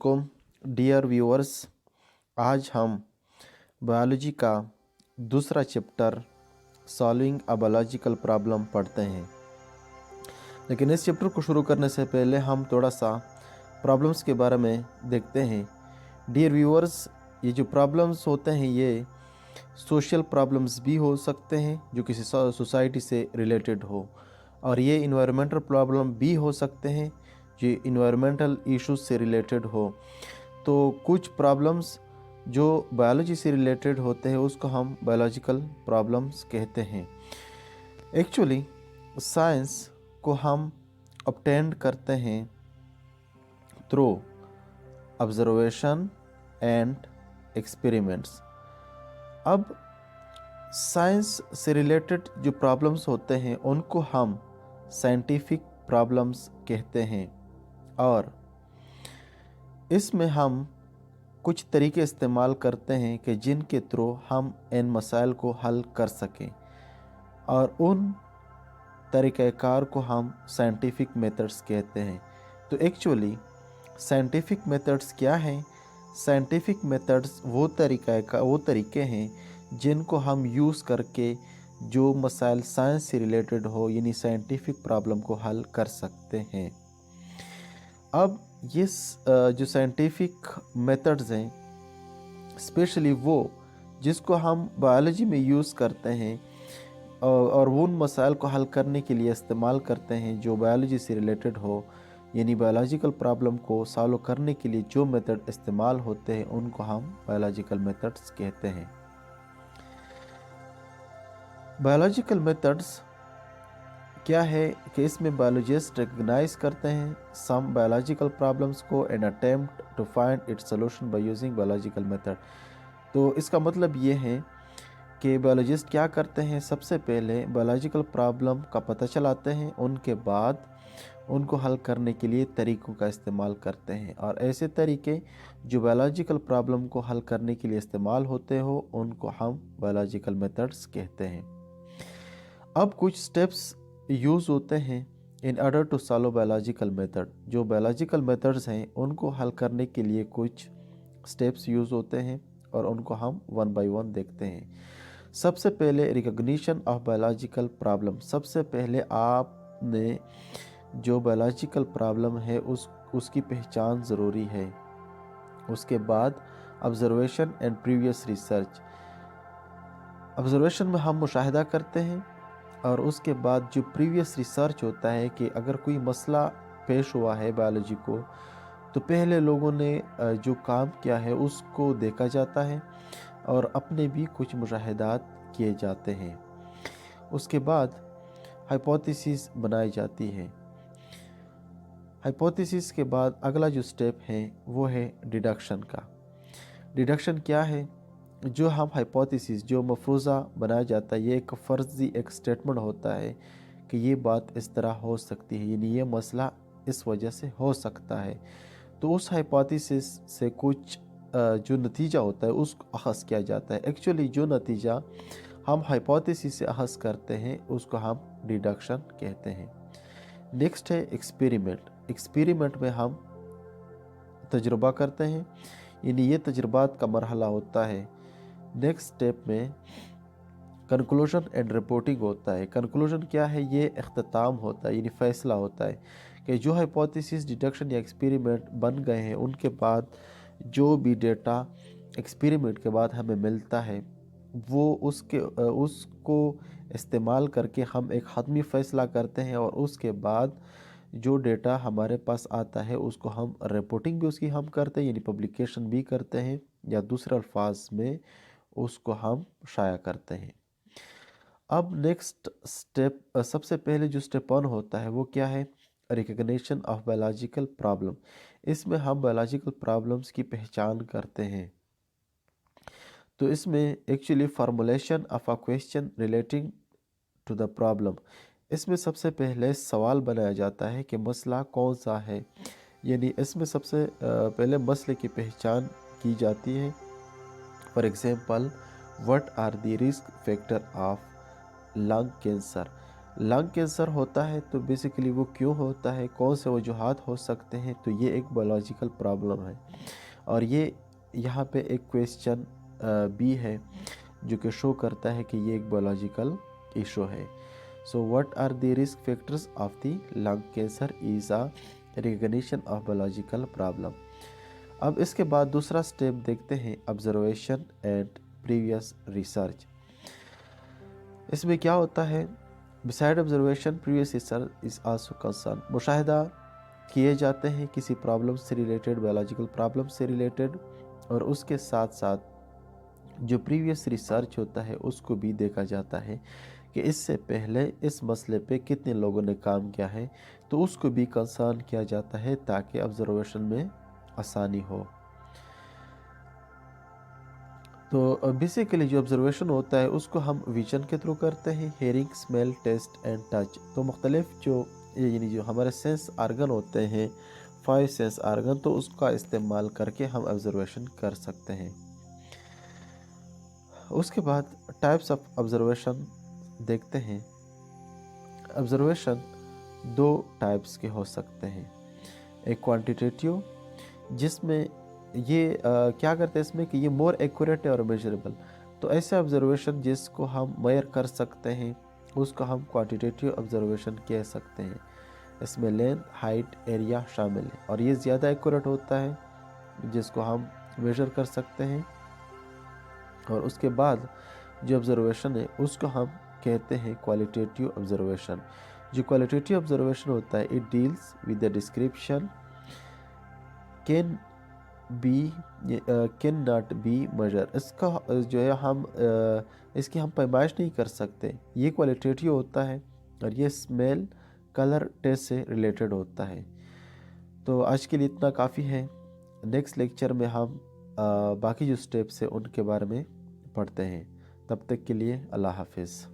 वालेकुम dear viewers. आज हम बायोलॉजी का दूसरा chapter solving a biological problem पढ़ते हैं। लेकिन इस चैप्टर को शुरू करने से पहले हम थोड़ा सा प्रॉब्लम्स के बारे में देखते हैं। डियर व्यूअर्स, ये जो प्रॉब्लम्स होते हैं ये सोशल प्रॉब्लम्स भी हो सकते हैं जो किसी सोसाइटी से रिलेटेड हो, और ये इन्वायरमेंटल प्रॉब्लम भी हो सकते हैं जो इन्वायरमेंटल इश्यूज से रिलेटेड हो। तो कुछ प्रॉब्लम्स जो बायोलॉजी से रिलेटेड होते हैं उसको हम बायोलॉजिकल प्रॉब्लम्स कहते हैं। एक्चुअली साइंस को हम ऑब्टेन करते हैं थ्रू ऑब्जर्वेशन एंड एक्सपेरिमेंट्स। अब साइंस से रिलेटेड जो प्रॉब्लम्स होते हैं उनको हम साइंटिफिक प्रॉब्लम्स कहते हैं, और इसमें हम कुछ तरीके इस्तेमाल करते हैं कि जिनके थ्रू हम इन मसाइल को हल कर सकें, और उन तरीक़ाकार को हम साइंटिफिक मेथड्स कहते हैं। तो एक्चुअली साइंटिफिक मेथड्स क्या हैं? साइंटिफिक मेथड्स वो तरीके हैं जिनको हम यूज़ करके जो मसाइल साइंस से रिलेटेड हो यानी साइंटिफिक प्रॉब्लम को हल कर सकते हैं। अब ये जो साइंटिफिक मेथड्स हैं स्पेशली वो जिसको हम बायोलॉजी में यूज़ करते हैं और वो उन मसाइल को हल करने के लिए इस्तेमाल करते हैं जो बायोलॉजी से रिलेटेड हो, यानी बायोलॉजिकल प्रॉब्लम को सॉल्व करने के लिए जो मेथड इस्तेमाल होते हैं उनको हम बायोलॉजिकल मेथड्स कहते हैं। बायोलॉजिकल मेथड्स क्या है कि इसमें बायोलॉजिस्ट रिकग्नाइज करते हैं सम बायोलॉजिकल प्रॉब्लम्स को and attempt to find its solution by using biological method. तो इसका मतलब ये है कि बायोलॉजिस्ट क्या करते हैं, सबसे पहले बायोलॉजिकल प्रॉब्लम का पता चलाते हैं, उनके बाद उनको हल करने के लिए तरीक़ों का इस्तेमाल करते हैं, और ऐसे तरीके जो बायोलॉजिकल प्रॉब्लम को हल करने के लिए इस्तेमाल होते हो उनको हम बायोलॉजिकल मेथड्स कहते हैं। अब कुछ स्टेप्स यूज़ होते हैं in order to solve biological method. जो बायोलॉजिकल मेथड्स हैं उनको हल करने के लिए कुछ स्टेप्स यूज़ होते हैं और उनको हम वन बाय वन देखते हैं। सबसे पहले रिकॉग्निशन ऑफ बायोलॉजिकल प्रॉब्लम। सबसे पहले आपने जो बायोलॉजिकल प्रॉब्लम है उसकी पहचान ज़रूरी है। उसके बाद observation and previous research. Observation में हम मुशाहिदा करते हैं, और उसके बाद जो प्रीवियस रिसर्च होता है कि अगर कोई मसला पेश हुआ है बायोलॉजी को तो पहले लोगों ने जो काम किया है उसको देखा जाता है और अपने भी कुछ मुशाहिदात किए जाते हैं। उसके बाद हाइपोथेसिस बनाई जाती है। हाइपोथेसिस के बाद अगला जो स्टेप है वो है डिडक्शन का। डिडक्शन क्या है? जो हम हाइपोथेसिस जो मफरूज़ा बनाया जाता है ये एक फ़र्ज़ी एक स्टेटमेंट होता है कि ये बात इस तरह हो सकती है, यानी ये मसला इस वजह से हो सकता है। तो उस हाइपोथेसिस से कुछ जो नतीजा होता है उसको अख़ज़ किया जाता है। एक्चुअली जो नतीजा हम हाइपोथेसिस से अख़ज़ करते हैं उसको हम डिडक्शन कहते हैं। नेक्स्ट है एक्सपेरिमेंट। एक्सपेरिमेंट में हम तजुर्बा करते हैं, यानी ये तजुर्बात का मरहला होता है। नेक्स्ट स्टेप में कंक्लूजन एंड रिपोर्टिंग होता है। कंक्लूजन क्या है? ये इख्तिताम होता है, यानी फ़ैसला होता है कि जो हाइपोथेसिस डिडक्शन या एक्सपेरिमेंट बन गए हैं उनके बाद जो भी डेटा एक्सपेरिमेंट के बाद हमें मिलता है वो उसको इस्तेमाल करके हम एक हतमी फ़ैसला करते हैं, और उसके बाद जो डेटा हमारे पास आता है उसको हम रिपोर्टिंग भी उसकी हम करते हैं, यानी पब्लिकेशन भी करते हैं, या दूसरे अल्फाज में उसको हम शाया करते हैं। अब नेक्स्ट स्टेप, सबसे पहले जो स्टेप 1 होता है वो क्या है? Recognition of biological problem. इसमें हम बायोलॉजिकल प्रॉब्लम्स की पहचान करते हैं। तो इसमें actually formulation of a question relating to the problem. इसमें सबसे पहले सवाल बनाया जाता है कि मसला कौन सा है, यानी इसमें सबसे पहले मसले की पहचान की जाती है। For example, what are the risk factor of lung cancer. Lung cancer होता है तो बेसिकली वो क्यों होता है, कौन से वजूहात हो सकते हैं, तो ये एक बायोलॉजिकल प्रॉब्लम है। और ये यहाँ पे एक क्वेश्चन भी है जो कि शो करता है कि ये एक बायोलॉजिकल इशू है। So what are the risk factors of the lung cancer is a recognition of biological problem. अब इसके बाद दूसरा स्टेप देखते हैं, ऑब्जर्वेशन एंड प्रीवियस रिसर्च। इसमें क्या होता है, beside observation previous research is also concern. मुशाहिदा किए जाते हैं किसी प्रॉब्लम से रिलेटेड, बायोलॉजिकल प्रॉब्लम से रिलेटेड, और उसके साथ साथ जो प्रीवियस रिसर्च होता है उसको भी देखा जाता है कि इससे पहले इस मसले पे कितने लोगों ने काम किया है, तो उसको भी कंसर्न किया जाता है ताकि ऑब्जर्वेशन में आसानी हो। तो बेसिकली जो ऑब्जर्वेशन होता है उसको हम विजन के थ्रू करते हैं, hearing, smell, taste and touch. तो मुख्तलिफ जो यानी जो हमारे सेंस आर्गन होते हैं, 5 सेंस आर्गन, तो उसका इस्तेमाल करके हम ऑब्जर्वेशन कर सकते हैं। उसके बाद टाइप्स ऑफ ऑब्जर्वेशन देखते हैं। ऑब्जर्वेशन 2 टाइप्स के हो सकते हैं। एक क्वांटिटेटिव, जिसमें ये क्या करते हैं इसमें कि ये मोर एक्यूरेट है और मेजरेबल। तो ऐसे ऑब्जर्वेशन जिसको हम मेयर कर सकते हैं उसको हम क्वांटिटेटिव ऑब्जर्वेशन कह सकते हैं। इसमें लेंथ, हाइट, एरिया शामिल है, और ये ज़्यादा एक्यूरेट होता है जिसको हम मेजर कर सकते हैं। और उसके बाद जो ऑब्जर्वेशन है उसको हम कहते हैं क्वालिटेटिव ऑब्जर्वेशन। जो क्वालिटेटिव ऑब्जर्वेशन होता है, it deals with the description can not be measure. इसका जो है हम इसकी हम पैमाइश नहीं कर सकते। ये क्वालिटेटिव होता है और ये स्मेल, कलर, टेस्ट से रिलेटेड होता है। तो आज के लिए इतना काफ़ी है। नेक्स्ट लेक्चर में हम बाकी जो स्टेप्स हैं उनके बारे में पढ़ते हैं। तब तक के लिए अल्लाह हाफिज़।